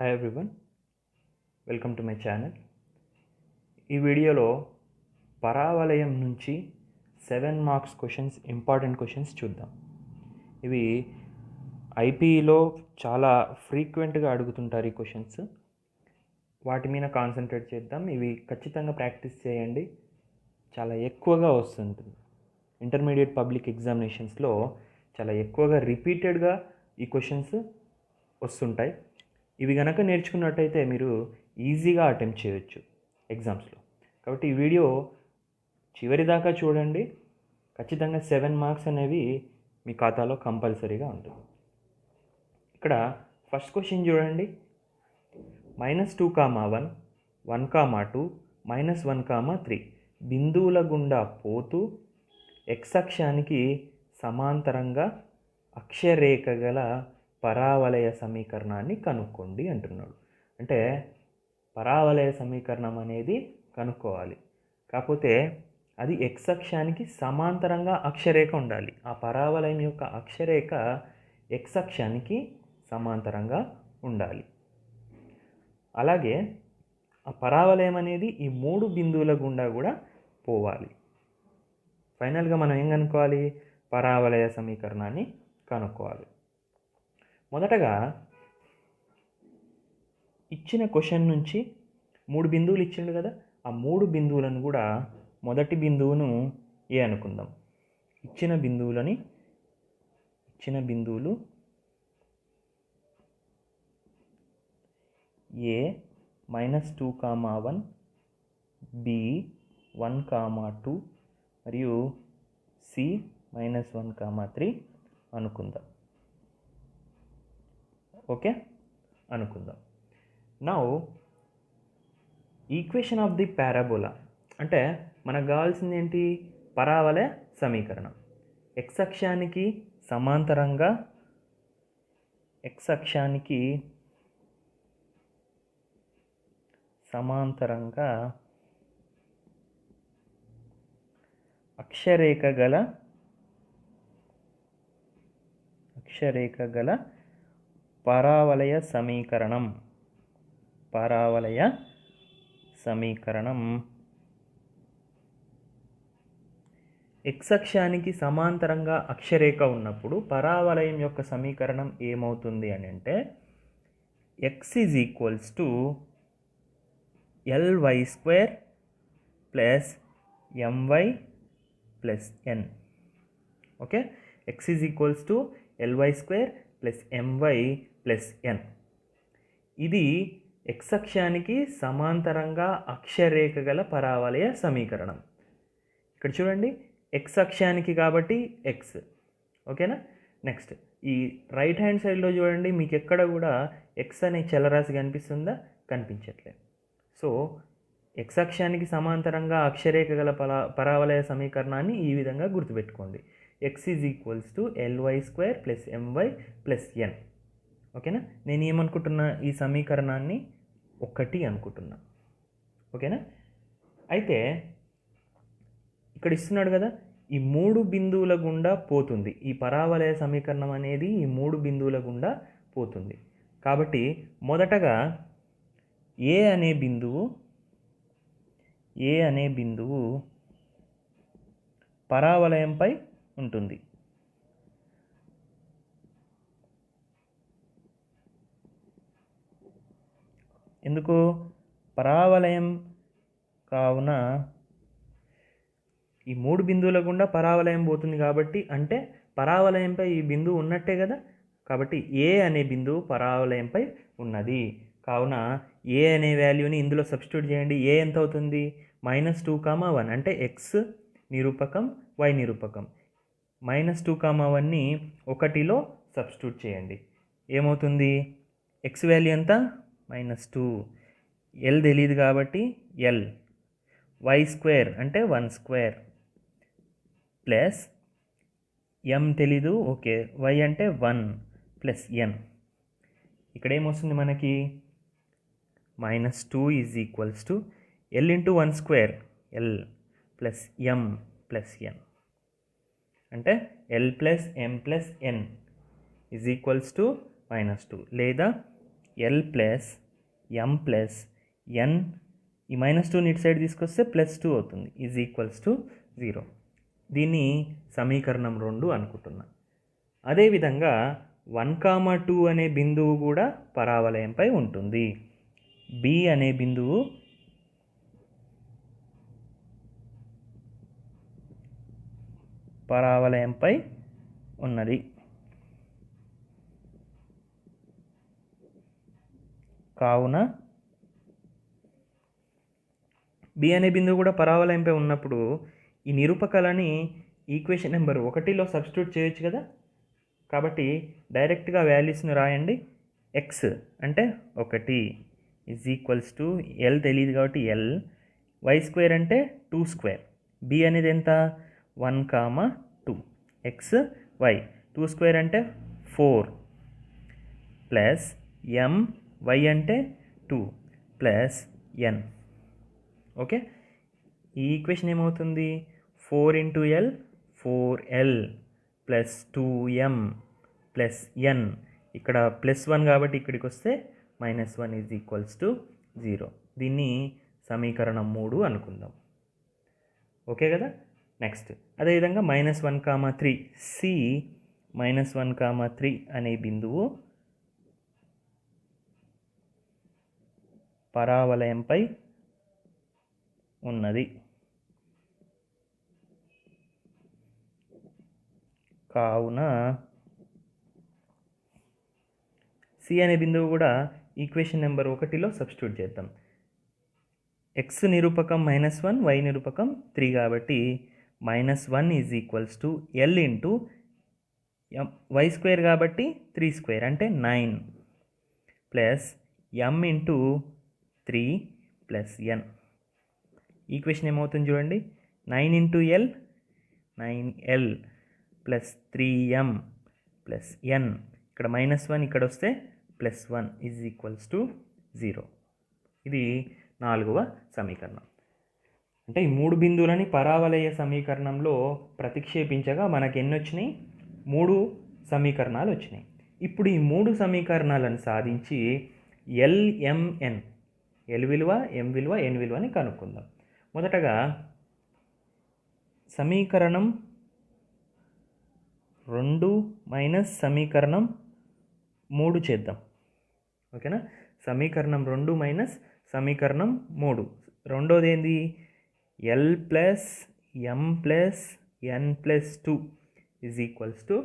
Hi everyone, welcome to my channel. ఈ వీడియోలో పరావలయం నుంచి 7 మార్క్స్ క్వశ్చన్స్, ఇంపార్టెంట్ క్వశ్చన్స్ చూద్దాం. ఇవి ఐపీఈలో చాలా ఫ్రీక్వెంట్గా అడుగుతుంటారు ఈ క్వశ్చన్స్. వాటి మీద కాన్సన్ట్రేట్ చేద్దాం. ఇవి ఖచ్చితంగా ప్రాక్టీస్ చేయండి, చాలా ఎక్కువగా వస్తుంటుంది. ఇంటర్మీడియట్ పబ్లిక్ ఎగ్జామినేషన్స్లో చాలా ఎక్కువగా రిపీటెడ్గా ఈ క్వశ్చన్స్ వస్తుంటాయి. ఇవి కనుక నేర్చుకున్నట్టయితే మీరు ఈజీగా అటెంప్ట్ చేయొచ్చు ఎగ్జామ్స్లో. కాబట్టి ఈ వీడియో చివరి దాకా చూడండి. ఖచ్చితంగా 7 మార్క్స్ అనేవి మీ ఖాతాలో కంపల్సరీగా ఉంటుంది. ఇక్కడ ఫస్ట్ క్వశ్చన్ చూడండి. -2,1, 1,2, -1,3 బిందువుల గుండా పోతూ x అక్షానికి సమాంతరంగా అక్షరేఖ గల పరావలయ సమీకరణాన్ని కనుక్కోండి అంటున్నాడు. అంటే పరావలయ సమీకరణం అనేది కనుక్కోవాలి, కాకపోతే అది x అక్షానికి సమాంతరంగా అక్షరేఖ ఉండాలి. ఆ పరావలయం యొక్క అక్షరేఖ x అక్షానికి సమాంతరంగా ఉండాలి. అలాగే ఆ పరావలయం అనేది ఈ 3 బిందువుల గుండా కూడా పోవాలి. ఫైనల్గా మనం ఏం కనుక్కోవాలి? పరావలయ సమీకరణాన్ని కనుక్కోవాలి. మొదటగా ఇచ్చిన క్వశ్చన్ నుంచి 3 బిందువులు ఇచ్చిండు కదా, ఆ 3 బిందువులను కూడా మొదటి బిందువును ఏ అనుకుందాం. ఇచ్చిన బిందువులు ఏ -2,1, బి 1,2 మరియు సి -1,3 అనుకుందాం. ఓకే, అనుకుందాం. Now equation of the parabola అంటే మనకు కావాల్సింది ఏంటి? పరావలయ సమీకరణం. x అక్షానికి సమాంతరంగా అక్షరేఖ గల పరావలయ సమీకరణం x అక్షానికి సమాంతరంగా అక్షరేఖ ఉన్నప్పుడు పరావలయం యొక్క సమీకరణం ఏమవుతుంది అని అంటే x = ly² + my + n. Okay, x = ly² + my + n. ఇది x అక్షానికి సమాంతరంగా అక్షరేఖ గల పరావలయ సమీకరణం. ఇక్కడ చూడండి, x అక్షానికి కాబట్టి x. ఓకేనా? నెక్స్ట్ ఈ రైట్ హ్యాండ్ సైడ్లో చూడండి, మీకు ఎక్కడ కూడా x అనే చలరాశి కనిపిస్తుందా? కనిపించట్లేదు. సో x అక్షానికి సమాంతరంగా అక్షరేఖ గల పరావలయ సమీకరణాన్ని ఈ విధంగా గుర్తుపెట్టుకోండి. x = ly² + my + n. ఓకేనా? నేను ఏమనుకుంటున్నా? ఈ సమీకరణాన్ని 1 అనుకుంటున్నా. ఓకేనా? అయితే ఇక్కడ ఇస్తున్నాడు కదా, ఈ 3 బిందువుల గుండా పోతుంది. ఈ పరావలయ సమీకరణం అనేది ఈ 3 బిందువుల గుండా పోతుంది. కాబట్టి మొదటగా ఏ అనే బిందువు పరావలయంపై ఉంటుంది. ఎందుకు? పరావలయం కావున ఈ 3 బిందువుల గుండా పరావలయం పోతుంది కాబట్టి, అంటే పరావలయంపై ఈ బిందువు ఉన్నట్టే కదా. కాబట్టి ఏ అనే బిందువు పరావలయంపై ఉన్నది. కావున ఏ అనే వాల్యూని ఇందులో సబ్స్టిట్యూట్ చేయండి. ఏ ఎంత అవుతుంది? -2,1 అంటే x నిరూపకం, y నిరూపకం. -2,1ని 1లో సబ్స్టిట్యూట్ చేయండి. ఏమవుతుంది? x వాల్యూ ఎంత? -2. l తెలియదు కాబట్టి l. y² అంటే 1² ప్లస్ m తెలీదు. ఓకే, y అంటే 1 + n. ఇక్కడ ఏమొస్తుంది మనకి? -2 = l × 1² l + m + n. అంటే l + m + n = -2 లేదా L plus M plus N, ఈ -2ని ఇటు సైడ్ తీసుకొస్తే +2 అవుతుంది, ఈజ్ ఈక్వల్స్ టు 0. దీన్ని సమీకరణం 2 అనుకుంటున్నా. అదేవిధంగా 1, 2 అనే బిందువు కూడా పరావలయంపై ఉంటుంది. బి అనే బిందువు పరావలయంపై ఉన్నది. కావున బి అనే బిందువు కూడా పరావలయంపై ఉన్నప్పుడు ఈ నిరూపకాలని ఈక్వేషన్ నెంబర్ 1లో సబ్స్టిట్యూట్ చేయొచ్చు కదా. కాబట్టి డైరెక్ట్గా వాల్యూస్ని రాయండి. ఎక్స్ అంటే 1 ఈజ్ ఈక్వల్స్ టు ఎల్ తెలియదు కాబట్టి ఎల్, y² అంటే 2², బి అనేది ఎంత 1, 2, ఎక్స్ వై 2² అంటే 4 ప్లస్ ఎం, వై అంటే 2 ప్లస్ ఎన్. ఓకే, ఈ ఈక్వేషన్ ఏమవుతుంది 4 × L 4L plus 2M plus ఎన్. ఇక్కడ +1 కాబట్టి ఇక్కడికి వస్తే -1 ఈజ్ ఈక్వల్స్ టు 0. దీన్ని సమీకరణం 3 అనుకుందాం. ఓకే కదా. నెక్స్ట్ అదేవిధంగా -1, 3 సి -1, 3 అనే బిందువు పరావలయంపై ఉన్నది. కావున సి అనే బిందువు కూడా ఈక్వేషన్ నెంబర్ 1లో సబ్స్టిట్యూట్ చేద్దాం. ఎక్స్ నిరూపకం -1, వై నిరూపకం 3 కాబట్టి -1 is equals to L into y² కాబట్టి 3² అంటే 9 ప్లస్ ఎం ఇంటూ 3 ప్లస్ ఎన్. ఈక్వేషన్ ఏమవుతుంది చూడండి 9 × L 9L plus 3M plus ఎన్. ఇక్కడ -1 ఇక్కడ వస్తే +1 ఈజ్ ఈక్వల్స్ టు 0. ఇది 4వ సమీకరణం. అంటే ఈ 3 బిందువులని పరావలయ సమీకరణంలో ప్రతిక్షేపించగా మనకి ఎన్ని వచ్చినాయి 3 సమీకరణాలు వచ్చినాయి. ఇప్పుడు ఈ 3 సమీకరణాలను సాధించి LMN, ఎల్ విలువ, ఎం విలువ, ఎన్ విలువని కనుక్కుందాం. మొదటగా సమీకరణం 2 మైనస్ సమీకరణం 3 చేద్దాం. ఓకేనా, సమీకరణం 2 మైనస్ సమీకరణం 3. రెండోది ఏంది L plus M plus N plus 2 is equals to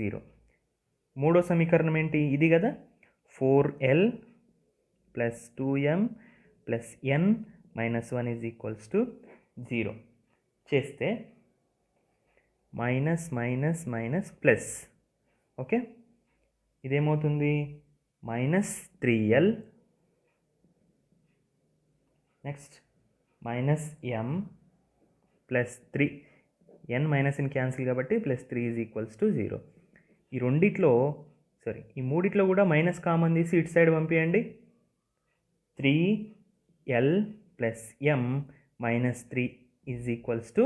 0. మూడో సమీకరణం ఏంటి ఇది కదా 4L plus 2M plus N -1 is equals to 0 చేస్తే minus minus minus plus. Okay, ఇదేమవుతుంది -3L next -M plus 3, N మైనస్ని క్యాన్సిల్ కాబట్టి +3 ఈజ్ ఈక్వల్స్ టు 0. ఈ మూడిట్లో కూడా మైనస్ కామన్ తీసి ఇటు సైడ్ పంపించండి. 3L plus M -3 is equals to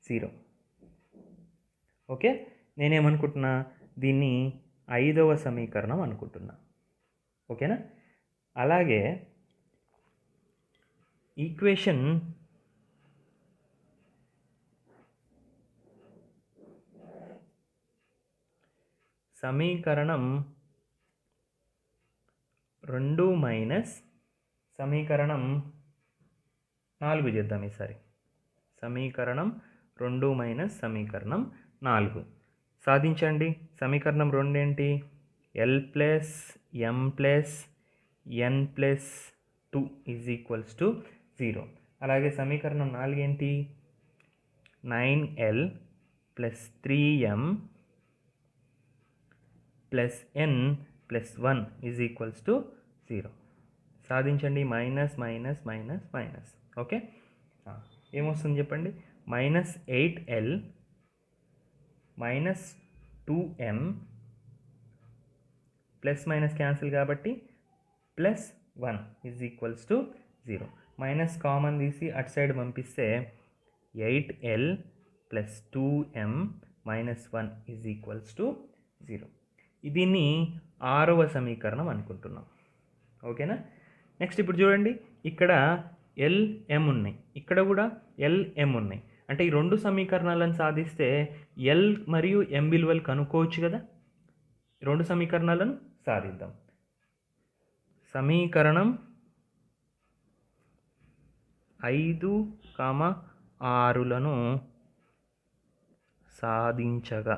0. Okay, నేనేమనుకుంటున్నా దీన్ని 5వ సమీకరణం అనుకుంటున్నా. ఓకేనా. అలాగే ఈక్వేషన్ సమీకరణం 2 మైనస్ సమీకరణం 4 చేద్దాం ఈసారి. సమీకరణం 2 మైనస్ సమీకరణం 4 సాధించండి. సమీకరణం 2 ఏంటి L plus M plus N plus 2 is equals to 0. అలాగే సమీకరణం 4 ఏంటి 9L plus 3M plus N plus 1 is equals to 0. సాధించండి minus minus minus minus. Okay, ఏమొస్తుంది చెప్పండి -8L minus 2M plus minus cancel కాబట్టి +1 is equals to 0. Minus common తీసి అటు side పంపిస్తే 8L plus 2M -1 is equals to 0. దీన్ని 6వ సమీకరణం అనుకుంటున్నాం. ఓకేనా. నెక్స్ట్ ఇప్పుడు చూడండి, ఇక్కడ LM ఉన్నాయి, ఇక్కడ కూడా LM ఉన్నాయి. అంటే ఈ రెండు సమీకరణాలను సాధిస్తే L మరియు M విలువలు కనుక్కోవచ్చు కదా. రెండు సమీకరణాలను సాధిద్దాం. సమీకరణం 5, 6లను సాధించగా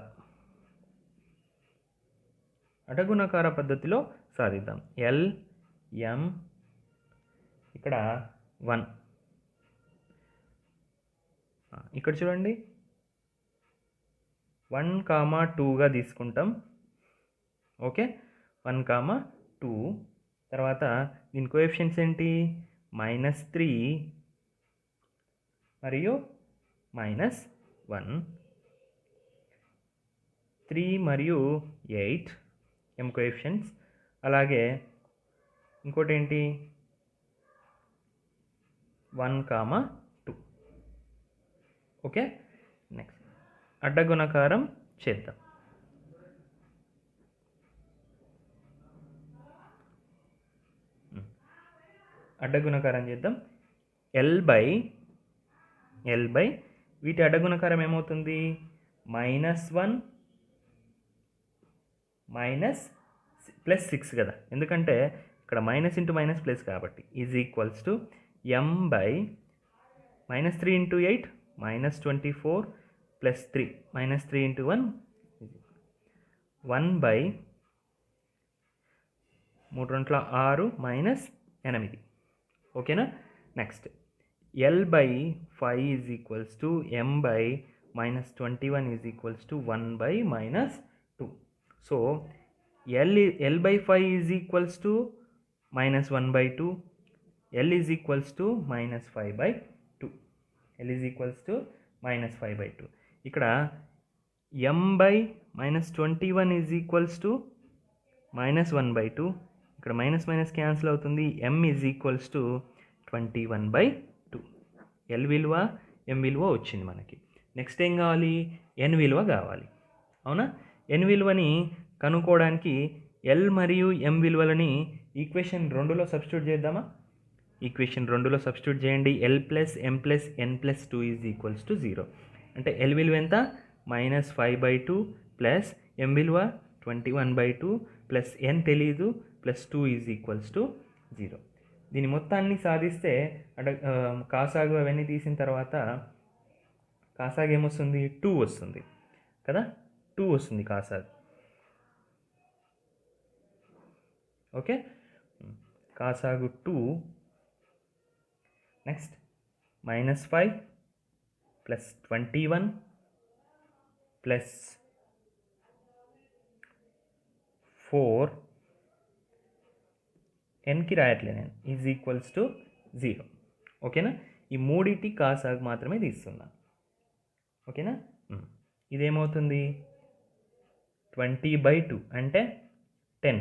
అడ్డగుణకార పద్ధతిలో సాధిద్దాం. LM ఇక్కడ 1, ఇక్కడ చూడండి 1, 2గా తీసుకుంటాం. ఓకే, 1, 2. తర్వాత దీని కోఎఫిషియెంట్స్ ఏంటి? -3 మరియు -1, 3 మరియు 8 M కోఎఫిషియెంట్స్. అలాగే ఇంకోటి ఏంటి? 1, 2. ఓకే, నెక్స్ట్ అడ్డగుణకారం చేద్దాం. అడ్డగుణకారం చేద్దాం. L బై వీటి అడ్డగుణకారం ఏమవుతుంది? -1 +6 కదా, ఎందుకంటే ఇక్కడ మైనస్ ఇంటూ మైనస్ ప్లస్ కాబట్టి. Is equals to M by -3 × 8 -24 +3 -3 × 1 1 by 3 2 6 -8. ఓకేనా. Next L by 5 is equals to M by -21 is equals to 1 by -2. So L by 5 is equals to -1/2. L is equals to -5/2. L is equals to -5/2. ఇక్కడ M by -21 is equals to -1/2. ఇక్కడ minus minus cancel అవుతుంది. M is equals to 21/2. L విలువ M విలువ వచ్చింది మనకి. Next ఏం కావాలి? N విలువ కావాలి. అవునా. N విలువని కనుక్కోవడానికి L మరియు M విలువలని ఈక్వేషన్ 2లో సబ్స్టిట్యూట్ చేద్దామా? ఈక్వేషన్ 2లో సబ్స్టిట్యూట్ చేయండి. L + M + N + 2 is equals to 0. అంటే L విలువ ఎంత? -5/2 ప్లస్ M విలువ 21/2 ప్లస్ N తెలీదు ప్లస్ 2 ఈజ్ ఈక్వల్స్ టు 0. దీని మొత్తాన్ని సాధిస్తే అంటే కాసాగు అవన్నీ తీసిన తర్వాత కాసాగు ఏమొస్తుంది? 2 వస్తుంది కదా. 2 వస్తుంది కాసాగు. ఓకే, కాసాగు 2. నెక్స్ట్ -5 ప్లస్ 21 ప్లస్ 4 Nకి రాయట్లే నేను, ఈజ్ ఈక్వల్స్ టు 0. ఓకేనా. ఈ మూడింటి కాసాగు మాత్రమే తీస్తున్నాను. ఓకేనా. ఇదేమవుతుంది? 20/2 అంటే 10.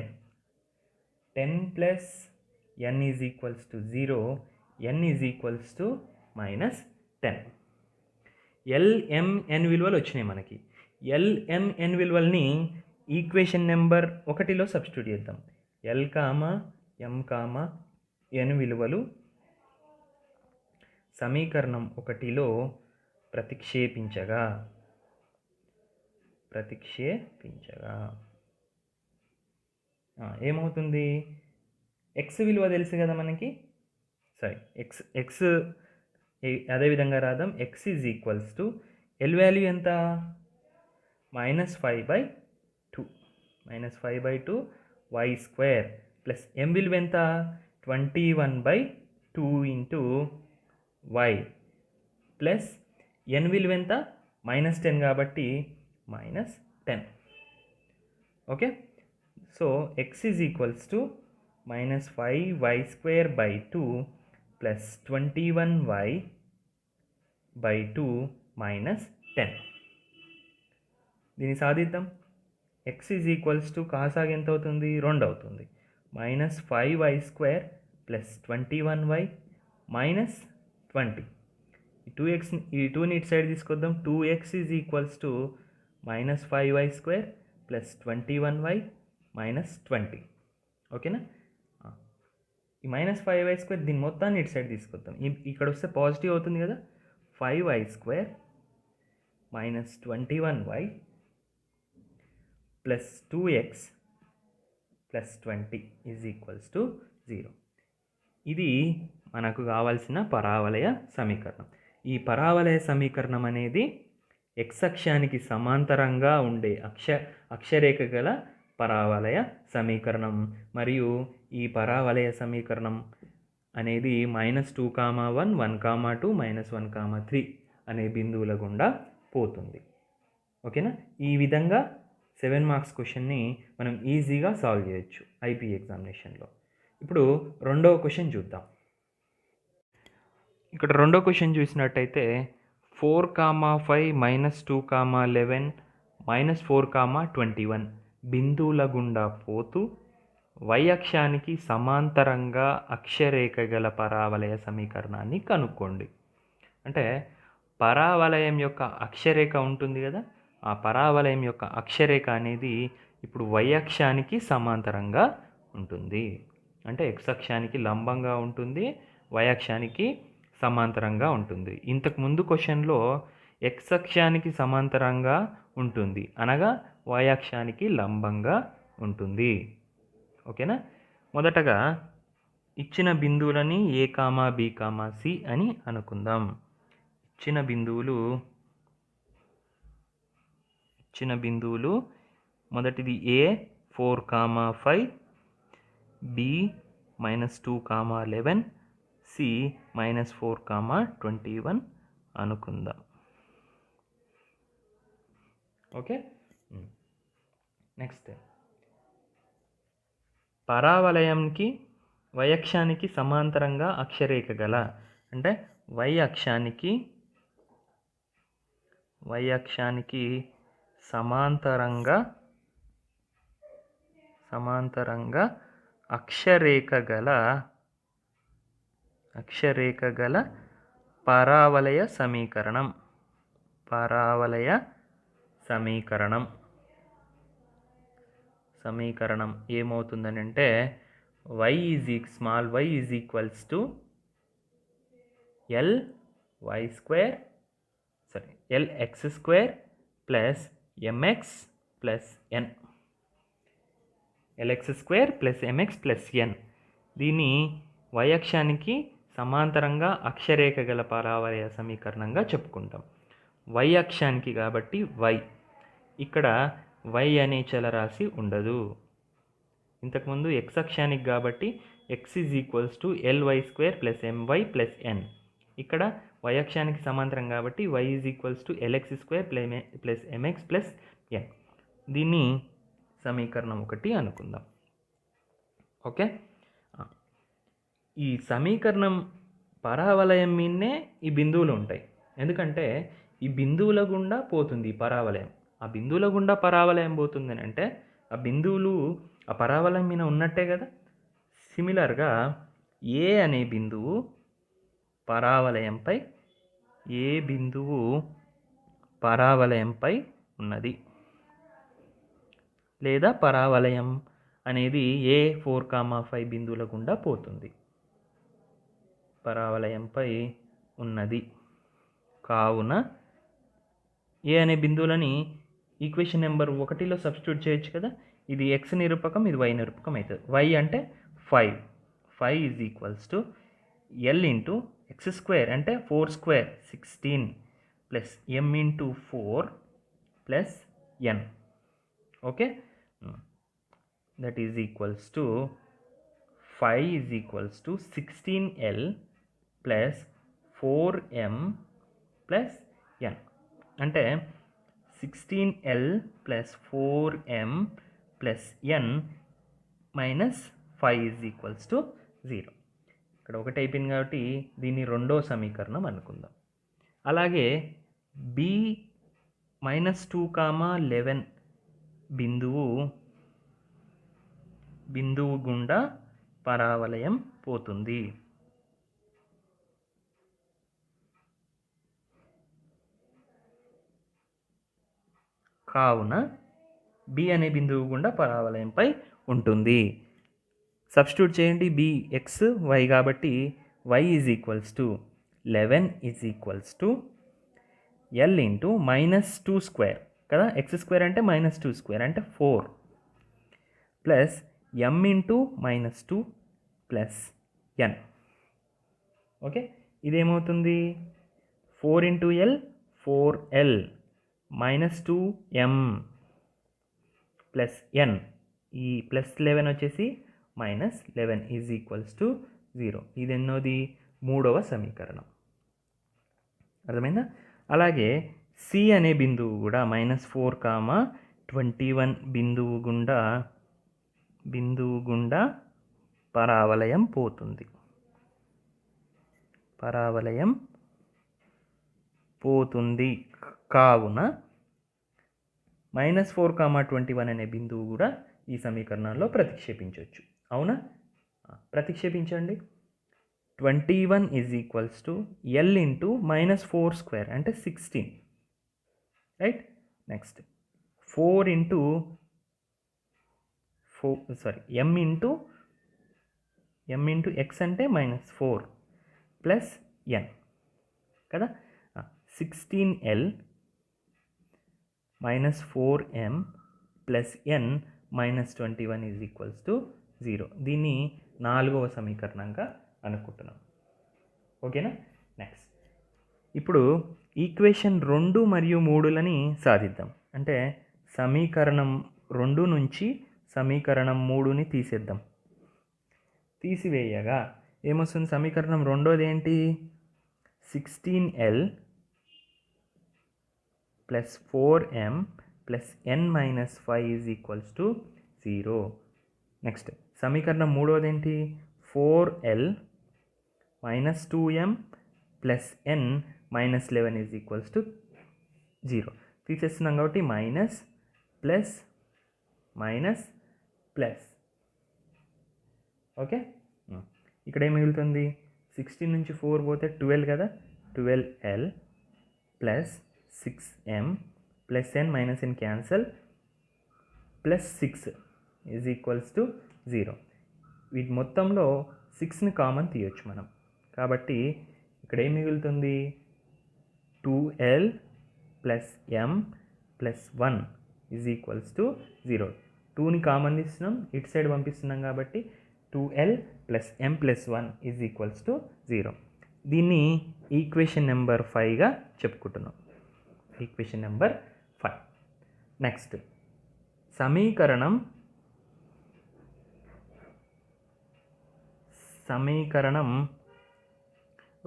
10 plus N is equals to 0. N is equals to -10. L, M, N విలువలు వచ్చినాయి మనకి. L, M, N విలువల్ని ఈక్వేషన్ నెంబర్ 1లో సబ్స్టిట్యూట్ చేద్దాం. L, M, N విలువలు సమీకరణం 1లో ప్రతిక్షేపించగా ఏమవుతుంది? X విలువ తెలుసు కదా మనకి. సరే, X అదేవిధంగా రాద్దాం. X is equals to L value ఎంత? -5/2 y² ప్లస్ M విలువ ఎంత? 21/2 ఇంటూ y ప్లస్ N విలువ ఎంత? -10 కాబట్టి -10. Okay, so X is equals to -5y² plus 21y/2 -10. దీన్ని సాధిద్దాం. X ఈజ్ ఈక్వల్స్ టు కాసాగు ఎంత అవుతుంది? 2 అవుతుంది. -5y² plus 21y -20. ఈ 2ని ఇటు సైడ్ తీసుకొద్దాం. 2x is equals to -5y² plus 21y -20. ఓకేనా. ఈ -5y² దీని మొత్తాన్ని ఇటు సైడ్ తీసుకొద్దాం. ఇక్కడ వస్తే పాజిటివ్ అవుతుంది కదా. 5y² minus 21y plus 2x plus 20 is equals to 0. ఇది మనకు కావాల్సిన పరావలయ సమీకరణం. ఈ పరావలయ సమీకరణం అనేది x అక్షానికి సమాంతరంగా ఉండే అక్షరేఖ గల పరావలయ సమీకరణం. మరియు ఈ పరావలయ సమీకరణం అనేది -2,1, 1,2, -1,3 అనే బిందువుల గుండా పోతుంది. ఓకేనా? ఈ విధంగా 7 మార్క్స్ క్వశ్చన్ని మనం ఈజీగా సాల్వ్ చేయొచ్చు ఐపీ ఎగ్జామినేషన్లో. ఇప్పుడు రెండవ క్వశ్చన్ చూద్దాం. ఇక్కడ రెండో క్వశ్చన్ చూసినట్టయితే 4,5 -2,11 -4,21 బిందువుల గుండా పోతూ y అక్షానికి సమాంతరంగా అక్షరేఖ గల పరావలయ సమీకరణాన్ని కనుక్కోండి. అంటే పరావలయం యొక్క అక్షరేఖ ఉంటుంది కదా, ఆ పరావలయం యొక్క అక్షరేఖ అనేది ఇప్పుడు y అక్షానికి సమాంతరంగా ఉంటుంది. అంటే x అక్షానికి లంబంగా ఉంటుంది, y అక్షానికి సమాంతరంగా ఉంటుంది. ఇంతకు ముందు క్వశ్చన్లో x అక్షానికి సమాంతరంగా ఉంటుంది అనగా y అక్షానికి లంబంగా ఉంటుంది. ఓకేనా? మొదటగా ఇచ్చిన బిందువులని a, b, c అని అనుకుందాం. ఇచ్చిన బిందువులు మొదటిది a 4,5, b -2,11, c -4,21 అనుకుందాం. ఓకే, నెక్స్ట్ పరావలయంకి y అక్షానికి సమాంతరంగా అక్షరేఖ గల, అంటే y అక్షానికి సమాంతరంగా అక్షరేఖ గల పరావలయ సమీకరణం ఏమవుతుందని అంటే small y is equals to lx² plus mx plus n. lx² plus mx plus n. దీన్ని y అక్షానికి సమాంతరంగా అక్షరేఖ గల పరావలయ సమీకరణంగా చెప్పుకుంటాం. y అక్షానికి కాబట్టి y, ఇక్కడ y అనే చలరాశి ఉండదు. ఇంతకుముందు x అక్షానికి కాబట్టి x is equals to ly² plus my plus n. ఇక్కడ y అక్షానికి సమాంతరం కాబట్టి y is equals to lx² plus mx plus n. దీన్ని సమీకరణం 1 అనుకుందాం. ఓకే, ఈ సమీకరణం పరావలయం మీదనే ఈ బిందువులు ఉంటాయి. ఎందుకంటే ఈ బిందువుల గుండా పోతుంది పరావలయం. ఆ బిందువుల గుండా పరావలయం పోతుందని అంటే ఆ బిందువులు ఆ పరావలయం మీద ఉన్నట్టే కదా. సిమిలర్గా ఏ అనే బిందువు పరావలయంపై ఉన్నది, లేదా పరావలయం అనేది ఏ 4,5 బిందువుల గుండా పోతుంది, పరావలయంపై ఉన్నది. కావున ఏ అనే బిందువులని ఈక్వేషన్ నెంబర్ 1లో సబ్స్టిట్యూట్ చేయొచ్చు కదా. ఇది x నిరూపకం, ఇది y నిరూపకం అవుతుంది. y అంటే 5 is equals to l into x² అంటే 4² 16 plus m into 4 plus n. Okay, that is equals to 5 is equals to 16l plus 4m plus n. అంటే 16l plus 4m plus n minus 5 is equals to 0. ఇక్కడ ఒకటి అయిపోయింది కాబట్టి దీన్ని రెండో సమీకరణం అనుకుందాం. అలాగే b -2,11 బిందువు గుండా పరావలయం పోతుంది. కావున b అనే బిందువు గుండా పరావలయంపై ఉంటుంది. సబ్స్టిట్యూట్ చేయండి. బి ఎక్స్ వై కాబట్టి y is equals to 11 is equals to L into -2 square కదా, ఎక్స్ స్క్వేర్ అంటే -2 స్క్వేర్ అంటే 4 plus M into -2 plus N. Okay, ఇదేమవుతుంది 4 into L 4l -2m plus N, ఈ ప్లస్ 11 వచ్చేసి -11 ఈజ్ ఈక్వల్స్ టు 0. ఇది ఎన్నోది 3వ సమీకరణం. అర్థమైందా? అలాగే సి అనే బిందువు కూడా -4, 21 బిందువు గుండా పరావలయం పోతుంది. కావున -4, 21 అనే బిందువు కూడా ఈ సమీకరణంలో ప్రతిక్షేపించవచ్చు. అవునా? ప్రతిక్షేపించండి. 21 is equals to L into -4 square అంటే 16, right. Next 4 into M into X అంటే -4 ప్లస్ ఎన్ కదా, 16l -4m plus N -21 is equals to 0. దీన్ని 4వ సమీకరణంగా అనుకుంటున్నాం. ఓకేనా? నెక్స్ట్ ఇప్పుడు ఈక్వేషన్ 2 మరియు 3లని సాధిద్దాం. అంటే సమీకరణం 2 నుంచి సమీకరణం 3ని తీసేద్దాం. తీసివేయగా ఏమొస్తుంది? సమీకరణం 2ది ఏంటి? 16l plus 4m plus n minus 5 is equals to 0. Next సమీకరణం 3వది ఏంటి? 4l minus 2m plus n minus 11 is equals to 0. తీసేస్తున్నాం కాబట్టి minus plus minus plus. Okay, ఇక్కడ ఏం మిగులుతుంది? 16 నుంచి 4 పోతే 12 కదా, 12l plus 6m plus n minus n cancel plus 6 is equals to 0. వీటి మొత్తంలో 6ని కామన్ తీయొచ్చు మనం. కాబట్టి ఇక్కడ ఏం మిగులుతుంది? 2l plus m plus 1 is equals to 0. 2ని కామన్ తీస్తున్నాం, ఇటు సైడ్ పంపిస్తున్నాం కాబట్టి 2l plus m plus 1 is equals to 0. దీన్ని ఈక్వేషన్ నెంబర్ 5గా చెప్పుకుంటున్నాం. Equation number 5. నెక్స్ట్ సమీకరణం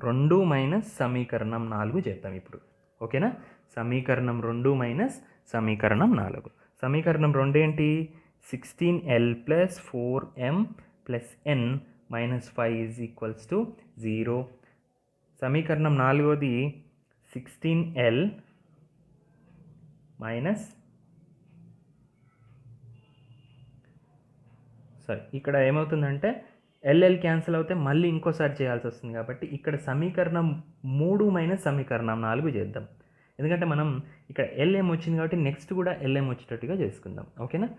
2 మైనస్ సమీకరణం 4 చేద్దాం ఇప్పుడు. ఓకేనా? సమీకరణం 2 మైనస్ సమీకరణం 4. సమీకరణం 2 ఏంటి? 16l plus 4m plus n minus 5 is equals to 0. సమీకరణం 4వది 16l మైనస్ ఇక్కడ ఏమవుతుందంటే ఎల్ఎల్ క్యాన్సిల్ అవుతే మళ్ళీ ఇంకోసారి చేయాల్సి వస్తుంది. కాబట్టి ఇక్కడ సమీకరణం 3 మైనస్ సమీకరణం 4 చేద్దాం. ఎందుకంటే మనం ఇక్కడ ఎల్ఎం వచ్చింది కాబట్టి నెక్స్ట్ కూడా ఎల్ఎం వచ్చేటట్టుగా చేసుకుందాం. ఓకేనా?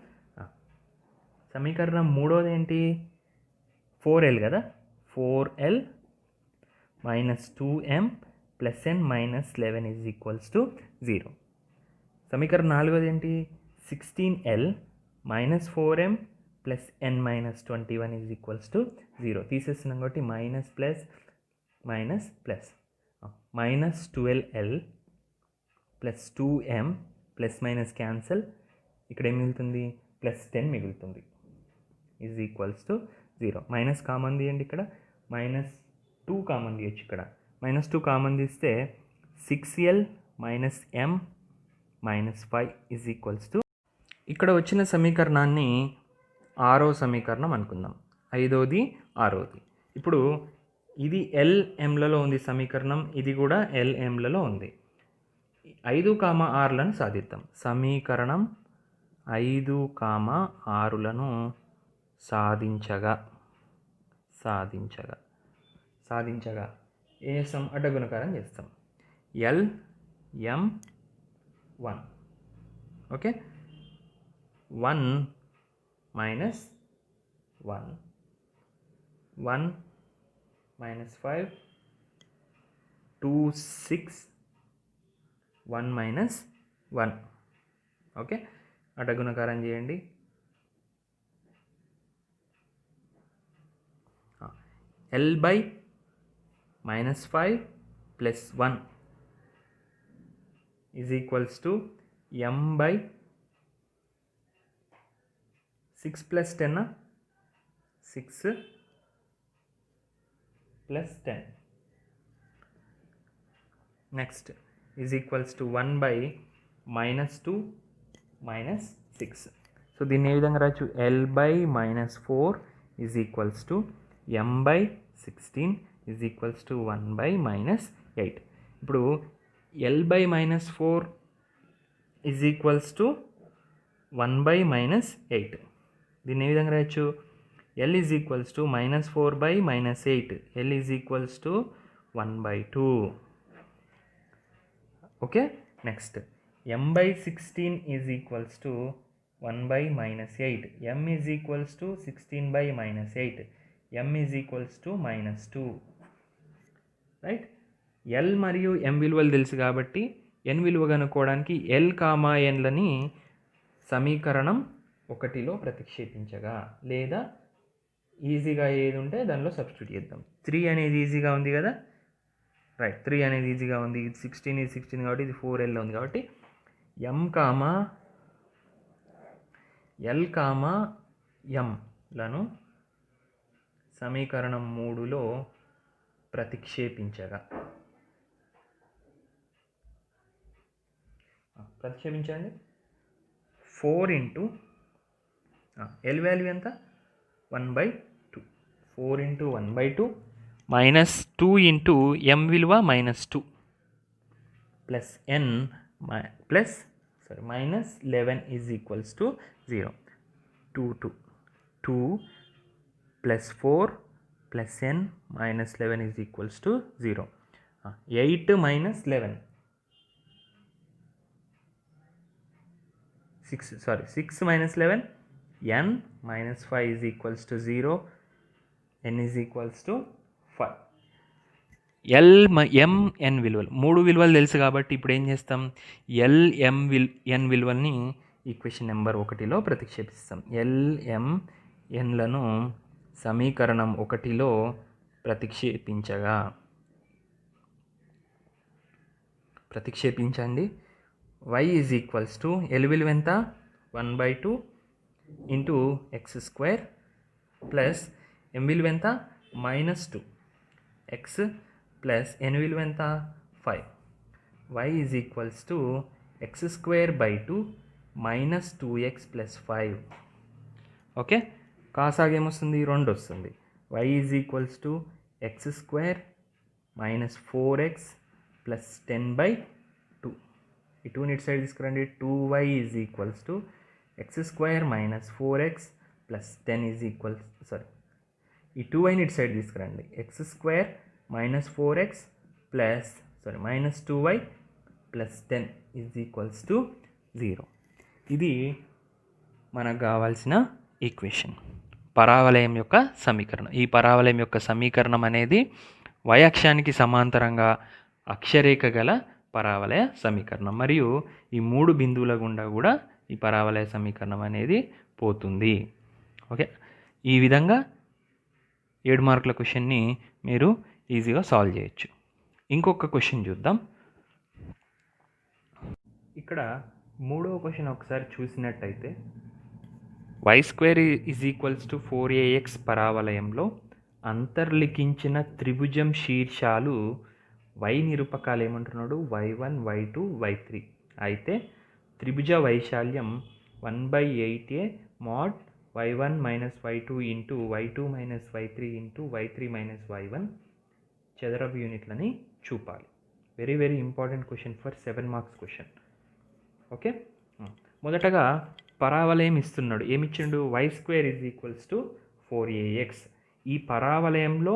సమీకరణం 3వది ఏంటి? 4l కదా, 4l minus 2m plus n minus 11 is equals to 0. సమీకరణం 4వది ఏంటి? 16l minus 4m plus n minus 21 is equals to 0. తీసేస్తున్నాం కాబట్టి minus plus minus plus minus 12l plus 2m plus minus cancel, ఇక్కడ ఏం మిగులుతుంది? ప్లస్ 10 మిగులుతుంది is equals to 0. Minus common తీయండి, ఇక్కడ minus 2 common తీయచ్చు. ఇక్కడ మైనస్ 2 కామన్ తీస్తే 6l minus m minus 5 is equals to, ఇక్కడ వచ్చిన సమీకరణాన్ని 6వ సమీకరణం అనుకుందాం. 5వది 6వది. ఇప్పుడు ఇది LMలలో ఉంది సమీకరణం, ఇది కూడా LMలలో ఉంది. 5, 6లను సాధిద్దాం. సమీకరణం 5, 6లను సాధించగా ఏం చేస్తాం? అడ్డగుణకారం చేస్తాం. LM1 okay, 1 minus 1 1 minus 5, 2 6, 1 minus 1. Okay, అట గుణకారం చేయండి. L by minus 5 plus 1 is equals to M by 6 plus 10, 6 plus 10. Next is equals to 1 by minus 2 minus 6. So దీన్ని ఏ విధంగా రాయొచ్చు? L by minus 4 is equals to M by 16 is equals to 1 by minus 8. ఇప్పుడు L by minus 4 is equals to 1 by minus 8. దీన్ని ఏ విధంగా రాయొచ్చు? L is equals to minus 4 by minus 8. L is equals to 1 by 2. Okay, next M by 16 is equals to 1 by minus 8. M is equals to 16 by minus 8. M is equals to minus 2. Right, L మరియు M విలువలు తెలుసు కాబట్టి N విలువ కనుక్కోవడానికి L comma Nలని సమీకరణం 1లో ప్రతిక్షేపించగా, లేదా ఈజీగా ఏది ఉంటే దానిలో సబ్స్టిట్యూట్ చేద్దాం. 3 అనేది ఈజీగా ఉంది కదా, రైట్, 3 అనేది ఈజీగా ఉంది. 16 ఇది 16 కాబట్టి ఇది 4L ఉంది కాబట్టి M కామా L కామా Mలను సమీకరణం 3లో ప్రతిక్షేపించగా, ప్రతిక్షేపించండి. 4 ఇంటూ L వాల్యూ ఎంత? 1/2. 4 ఇంటూ 1/2 మైనస్ 2 ఇంటూ M విలువ -2 plus N plus minus 11 is equals to 0. 2 plus 4 plus N minus 11 is equals to 0. 8 minus 11 6 minus 11, N minus 5 is equals to 0, N is equals to 5. L, M, N విలువలు 3 విలువలు తెలుసు కాబట్టి ఇప్పుడు ఏం చేస్తాం? L, M, N విలువల్ని equation number 1లో ప్రతిక్షేపిస్తాం. L, M, Nలను సమీకరణం 1లో ప్రతిక్షేపించండి. Y is equals to L విలువ ఎంత? 1/2 ఇంటూ x² ప్లస్ M విలువ ఎంత? -2 x ప్లస్ N విలువ ఎంత? 5. Y is equals to x²/2 minus 2x plus 5. Okay, కాసాగా ఏమొస్తుంది? 2 వస్తుంది. Y is equals to x² minus 4x plus 10/2. ఈ 2 ఇటు సైడ్ తీసుకురండి. 2y is equals to x² minus 4x plus 10 is equals ఈ 2yని ఇటు సైడ్ తీసుకురండి. x² minus 4x plus minus 2y plus 10 is equals to 0. ఇది మనకు కావాల్సిన ఈక్వేషన్, పరావలయం యొక్క సమీకరణం. ఈ పరావలయం యొక్క సమీకరణం అనేది y అక్షానికి సమాంతరంగా అక్షరేఖ గల పరావలయ సమీకరణం, మరియు ఈ 3 బిందువుల గుండా కూడా ఈ పరావలయ సమీకరణం అనేది పోతుంది. ఓకే, ఈ విధంగా 7 మార్కుల క్వశ్చన్ని మీరు ఈజీగా సాల్వ్ చేయొచ్చు. ఇంకొక క్వశ్చన్ చూద్దాం. ఇక్కడ 3వ క్వశ్చన్ ఒకసారి చూసినట్టయితే y² is equals to 4ax పరావలయంలో అంతర్లిఖించిన త్రిభుజం శీర్షాలు y నిరూపకాలు ఏమంటున్నాడు? y1, y2, y3 అయితే త్రిభుజ వైశాల్యం 1/8a mod y1 minus y2 into y2 minus y3 into y3 minus y1 చదరపు యూనిట్లని చూపాలి. Very very important question for 7 marks question. Okay, మొదటగా పరావలయం ఇస్తున్నాడు. ఏమిచ్చిండు? y² is equals to 4ax. ఈ పరావలయంలో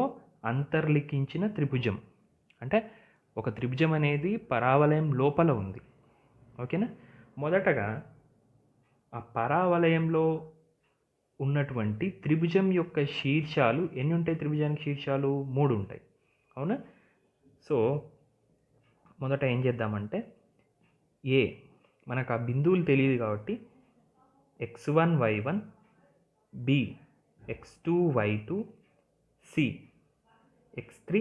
అంతర్లిఖించిన త్రిభుజం అంటే ఒక త్రిభుజం అనేది పరావలయం లోపల ఉంది. ఓకేనా, మొదటగా ఆ పరావలయంలో ఉన్నటువంటి త్రిభుజం యొక్క శీర్షాలు ఎన్ని ఉంటాయి? త్రిభుజానికి శీర్షాలు 3 ఉంటాయి, అవునా? సో మొదట ఏం చేద్దామంటే మనకు ఆ బిందువులు తెలియదు కాబట్టి x1 y1, b x2 y2, c x3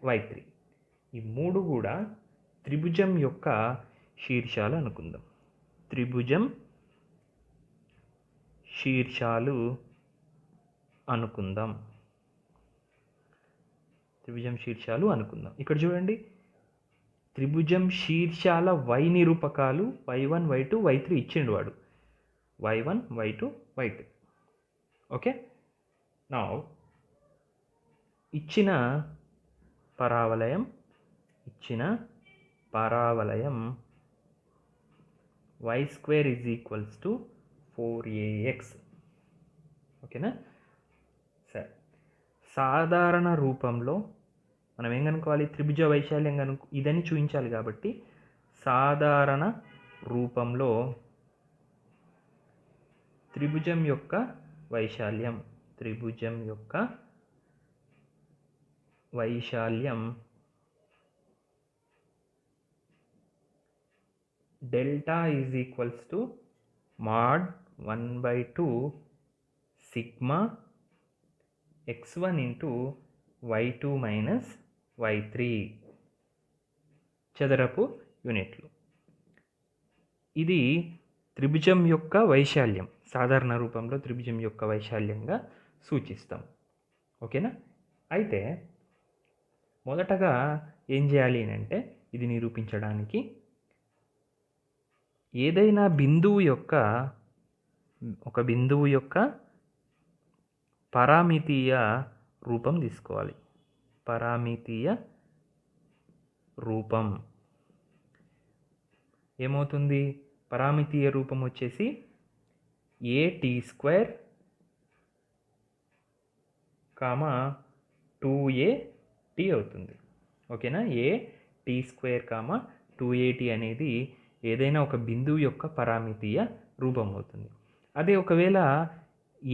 y3 ఈ 3 కూడా త్రిభుజం యొక్క శీర్షాలు అనుకుందాం. త్రిభుజం శీర్షాలు అనుకుందాం. ఇక్కడ చూడండి, త్రిభుజం శీర్షాల y నిరూపకాలు y1 y2 y3 ఇచ్చిండు వాడు. y1 y2 y3. ఓకే, నా ఇచ్చిన పరావలయం y² = 4ax. ఓకేనా? సరే, సాధారణ రూపంలో మనం ఏం కనుక్కోవాలి? త్రిభుజ వైశాల్యం ఇదని చూపించాలి కాబట్టి సాధారణ రూపంలో త్రిభుజం యొక్క వైశాల్యం delta = mod 1/2 sigma x1 × y2 - y3 చదరపు యూనిట్లు. ఇది త్రిభుజం యొక్క వైశాల్యం, సాధారణ రూపంలో త్రిభుజం యొక్క వైశాల్యంగా సూచిస్తాం. ఓకేనా? అయితే మొదటగా ఏం చేయాలి అంటే, ఇది నిరూపించడానికి ఏదైనా బిందువు యొక్క పరామితీయ రూపం తీసుకోవాలి. పరామితీయ రూపం ఏమవుతుంది? పరామితీయ రూపం వచ్చేసి at² 2at అవుతుంది. ఓకేనా? at² 2at అనేది ఏదైనా ఒక బిందువు యొక్క పరామితీయ రూపం అవుతుంది. అదే ఒకవేళ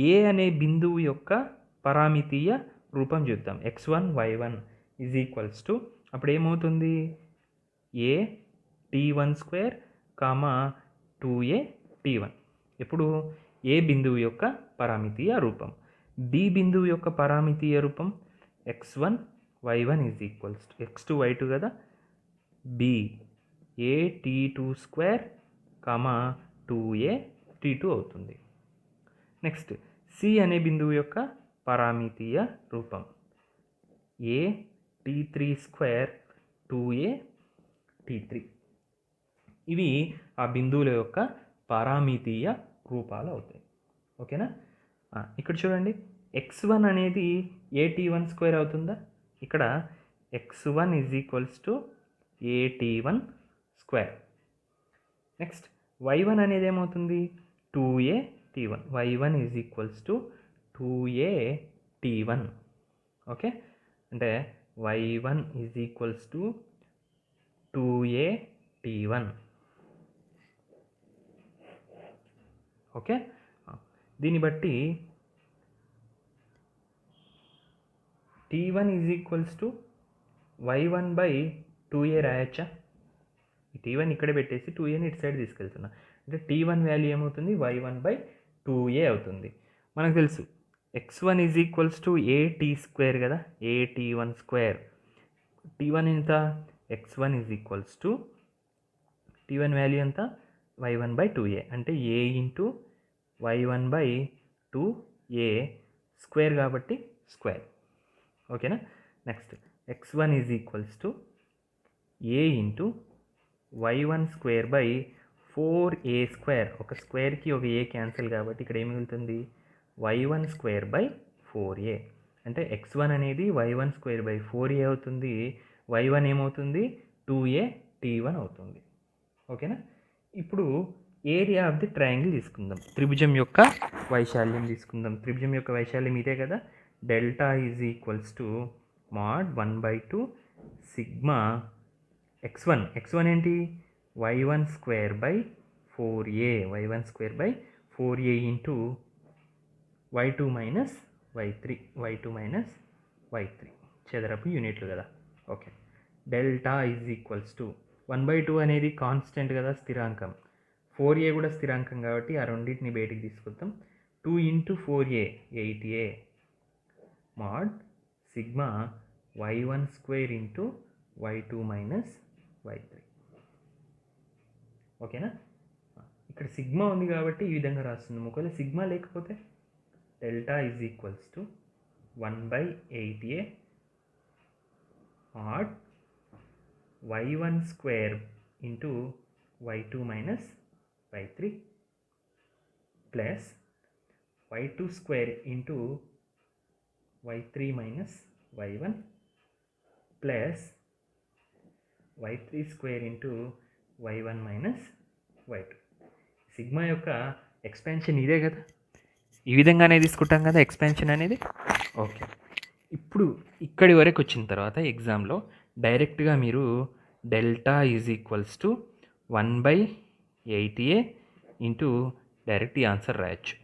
ఏ అనే బిందువు యొక్క పరామితీయ రూపం చూద్దాం. x1 y1 = అప్పుడు ఏమవుతుంది? at1² 2at1. ఇప్పుడు ఏ బిందువు యొక్క పరామితీయ రూపం. బి బిందువు యొక్క పరామితీయ రూపం x1 y1 = x2 y2 కదా, b at2² 2at2 అవుతుంది. నెక్స్ట్, సి అనే బిందువు యొక్క పరామితీయ రూపం at3² 2at3. ఇవి ఆ బిందువుల యొక్క పారామితీయ రూపాలు అవుతాయి. ఓకేనా? ఇక్కడ చూడండి, x1 అనేది at1² అవుతుందా? ఇక్కడ x1 = at1². నెక్స్ట్, y1 అనేది ఏమవుతుంది? 2at1. y1 = 2at1. ఓకే, అంటే y1 = 2at1. ఓకే, దీన్ని బట్టి t1 = y1/2a రాయచ్చా? ఈ t1 ఇక్కడే పెట్టేసి 2aని ఇటు సైడ్ తీసుకెళ్తున్నా, అంటే t1 వాల్యూ ఏమవుతుంది? y1/2a అవుతుంది. మనకు తెలుసు x1 = at² కదా, at1². t1 ఎంత? x1 = t1 వాల్యూ ఎంత? y1/2a, అంటే a × y1/2a స్క్వేర్ కాబట్టి స్క్వేర్. ఓకేనా? Next, x1 = a × y1²/4a². ఒక స్క్వేర్కి ఒక a క్యాన్సిల్ కాబట్టి ఇక్కడ ఏమి మిగులుతుంది? y1²/4a. అంటే x1 అనేది y1²/4a అవుతుంది. y1 ఏమవుతుంది? 2at1 అవుతుంది. ఓకేనా? ఇప్పుడు ఏరియా ఆఫ్ ది ట్రయాంగిల్ తీసుకుందాం. త్రిభుజం యొక్క వైశాల్యం తీసుకుందాం. త్రిభుజం యొక్క వైశాల్యం ఇదే కదా, డెల్టా = mod 1/2 సిగ్మా x1 ఏంటి? y1²/4a. y1²/4a × y2 minus y3 చదరపు యూనిట్లు కదా. Okay, delta is equals to 1/2 అనేది కాన్స్టెంట్ కదా, స్థిరాంకం. 4a కూడా స్థిరాంకం కాబట్టి ఆ రెండింటిని బయటికి తీసుకొద్దాం. 2 × 4a 8a mod sigma y1² × y2 minus y3. ఓకేనా? ఇక్కడ సిగ్మా ఉంది కాబట్టి ఈ విధంగా రాస్తున్నాము. ఒకవేళ సిగ్మా లేకపోతే delta is equals to 1/8a mod y1² × y2 minus y3 plus y2² × y3 minus y1 plus y3² × y1 minus y2. Sigma యొక్క ఎక్స్పాన్షన్ ఇదే కదా, ఈ విధంగానే తీసుకుంటాం కదా ఎక్స్పాన్షన్ అనేది. ఓకే, ఇప్పుడు ఇక్కడి వరకు వచ్చిన తర్వాత ఎగ్జామ్లో డైరెక్ట్గా మీరు delta is equals to 1/8a into direct ఈ ఆన్సర్ రాయొచ్చు.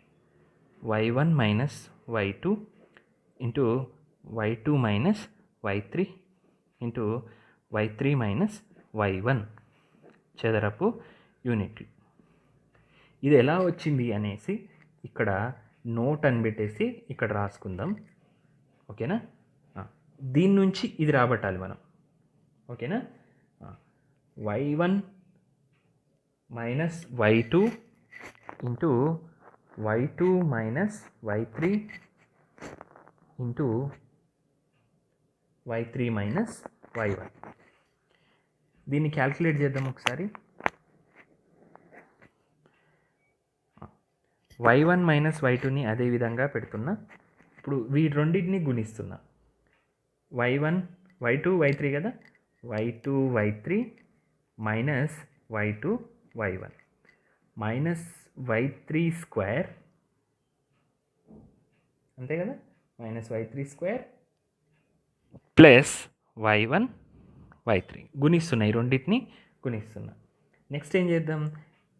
y1 minus y2 into y2 minus y3 into y3 minus y1 చదరపు యూనిట్లు. ఇది ఎలా వచ్చింది అనేసి ఇక్కడ నోట్ అని పెట్టేసి ఇక్కడ రాసుకుందాం. ఓకేనా? దీని నుంచి ఇది రాబట్టాలి మనం. ఓకేనా? y1 minus y2 into y2 minus y3 into y3 minus y1. దీన్ని క్యాల్కులేట్ చేద్దాం ఒకసారి. y1 మైనస్ y2ని అదే విధంగా పెడుతున్నా. ఇప్పుడు వీటి రెండింటిని గుణిస్తున్నా. y1 y2 y3 కదా, y2 y3 minus y2 y1 minus y3² అంతే కదా, minus y3² plus y1 y3 గుణిస్తున్నా. ఈ రెండింటిని గుణిస్తున్నా. నెక్స్ట్ ఏం చేద్దాం,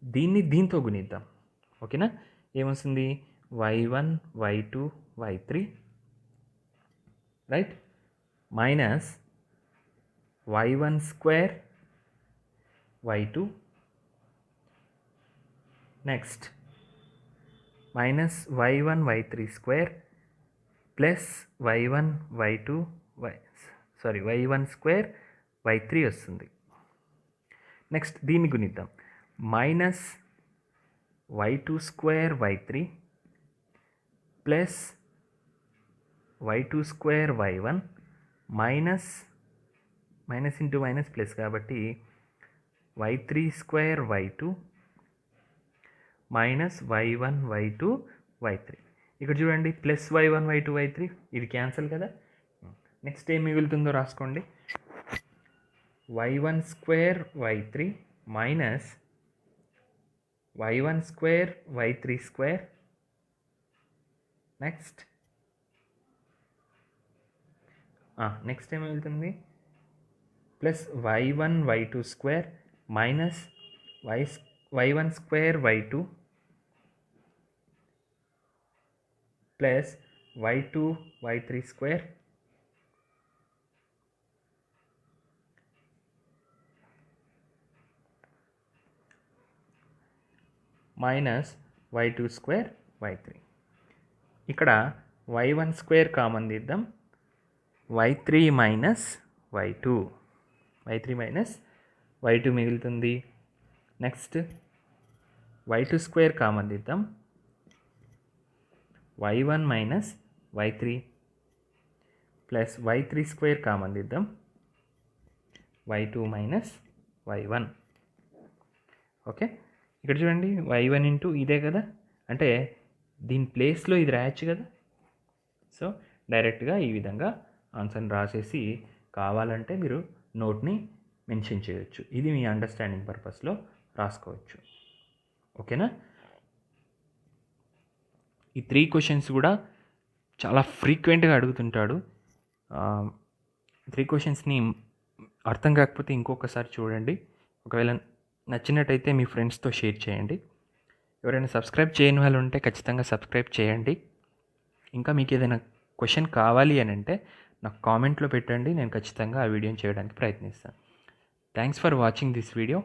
దీన్ని దీంతో గుణిద్దాం. ఓకేనా? ఏమొస్తుంది, y1 y2 y3 right minus y1² y2 next minus y1 y3² plus y1 y2 y1² y3 వస్తుంది. నెక్స్ట్ దీన్ని గుణిద్దాం. Minus y2² y3 plus y2² y1 minus into minus plus కాబట్టి y3² y2 minus y1 y2 y3. ఇక్కడ చూడండి, plus y1 y2 y3 ఇది cancel కదా. Next ఏం మిగులుతుందో రాసుకోండి. y1² y3 minus y1² y3². Next ఏం మిగులుతుంది, plus y1 y2² minus y1² y2 plus y2 y3² minus y2² y3. ఇక్కడ y1² కామన్ తీద్దాం. y3 మైనస్ y2 మిగులుతుంది. నెక్స్ట్ y2² కామన్ తీద్దాం. y1 minus y3 plus y3² common తీద్దాం. y2 minus y1. Okay, ఇక్కడ చూడండి, y1 into ఇదే కదా, అంటే దీని ప్లేస్లో ఇది రాయొచ్చు కదా. సో డైరెక్ట్గా ఈ విధంగా ఆన్సర్ని రాసేసి కావాలంటే మీరు నోట్ని మెన్షన్ చేయొచ్చు. ఇది మీ అండర్స్టాండింగ్ పర్పస్లో రాసుకోవచ్చు. ఓకేనా? ఈ 3 క్వశ్చన్స్ కూడా చాలా ఫ్రీక్వెంట్గా అడుగుతుంటాడు. 3 క్వశ్చన్స్ని అర్థం కాకపోతే ఇంకొకసారి చూడండి. ఒకవేళ నచ్చినట్టయితే మీ ఫ్రెండ్స్తో షేర్ చేయండి. ఎవరైనా సబ్స్క్రైబ్ చేయని వాళ్ళు ఉంటే ఖచ్చితంగా సబ్స్క్రైబ్ చేయండి. ఇంకా మీకు ఏదైనా క్వశ్చన్ కావాలి అని అంటే నాకు కామెంట్లో పెట్టండి, నేను ఖచ్చితంగా ఆ వీడియోని చేయడానికి ప్రయత్నిస్తాను. Thanks for watching this video.